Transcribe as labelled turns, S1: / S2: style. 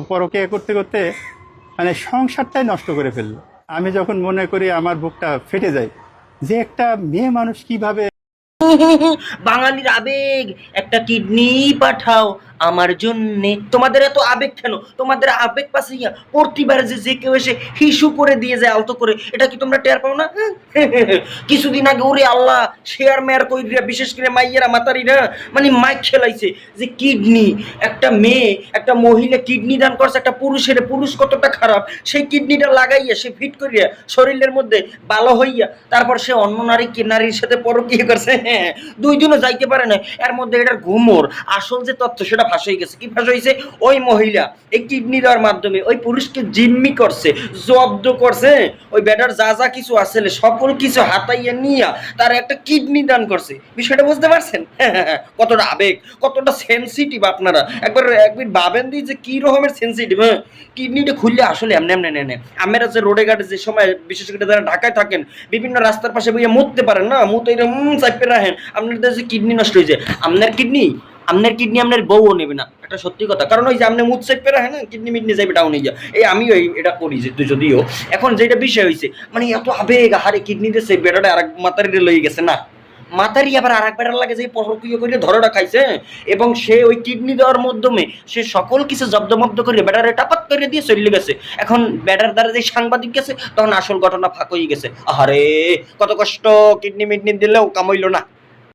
S1: পরকীয়া করতে করতে মানে সংসারটাই নষ্ট করে ফেললো। আমি যখন মনে করি আমার বুকটা ফেটে যায় যে একটা মেয়ে মানুষ কিভাবে।
S2: বাঙালির আবেগ, একটা কিডনি পাঠাও আমার জন্যে। তোমাদের এত আবেগ কেন? তোমাদের আবেগ পাশাইয়া প্রতিবার যে যে কেউ এসে হিসু করে দিয়ে যায় আলতো করে, এটা কি তোমরা টের পাও না? কিছুদিন আগে ওরে আল্লাহ শেয়ার মেয়ার কইরা, বিশেষ করে মাইয়েরা মাতারিরা মানে মাইক খেলাইছে যে কিডনি, একটা মেয়ে একটা মহিলা কিডনি দান করছে একটা পুরুষের, পুরুষ কতটা খারাপ, সেই কিডনিটা লাগাইয়া সে ফিট করিয়া শরীরের মধ্যে ভালো হইয়া তারপর সে অন্য নারীর সাথে পরকীয়া করছে। দুই দিনও যাইতে পারে না, এর মধ্যে এটার ঘুমোর আসল যে তথ্য সেটা ফাঁস হয়ে গেছে। কি ফাঁস হয়েছে? ওই মহিলা এই কিডনি দেওয়ার মাধ্যমে ওই পুরুষকে জিম্মি করছে, জব্দ করছে, ওই বেটার যা যা কিছু আসলে সকল কিছু হাতাইয়া নিয়া তার একটা কিডনি দান করছে। বিষয়টা বুঝতে পারছেন? কতটা আবেগ, কতটা সেন্সিটিভ আপনারা একবার ভাবেন দিই যে কি রকমের সেন্সিটিভ। হ্যাঁ, কিডনিটা খুললে আসলে এমনি এমনি নেনে আমরা যে রোডে ঘাটে যে সময়, বিশেষ করে যারা ঢাকায় থাকেন, বিভিন্ন রাস্তার পাশে বইয়া মুততে পারেন না, মুতে চাপে রাখেন, আপনাদের যে কিডনি নষ্ট হয়ে যায়। আপনার কিডনি আপনার বউও নেবে না, একটা সত্যি কথা। কারণ ওই যে আপনি মুখ চেপে রাখেন না, কিডনি মিডনি যাইবে ডাউন হয়ে যায়। এই আমিও এটা করি যদিও। এখন যেটা বিষয় হয়েছে মানে এত আবেগ, হারে কিডনি দিয়েছে বেটাটা আরেক মাতারিরে লই গেছে না, মাতারি আবার আর এক বেটার লাগে যে পরকীয় করে ধরাটা খাইছে, এবং সে ওই কিডনি দেওয়ার মাধ্যমে সে সকল কিছু জব্দমব্দ করে বেটারে টাপাত করে দিয়ে চলে গেছে। এখন বেটার দ্বারা যে সাংবাদিক গেছে তখন আসল ঘটনা ফাঁক হয়ে গেছে। আহারে কত কষ্ট, কিডনি মিডনি দিলেও কামাইলো না।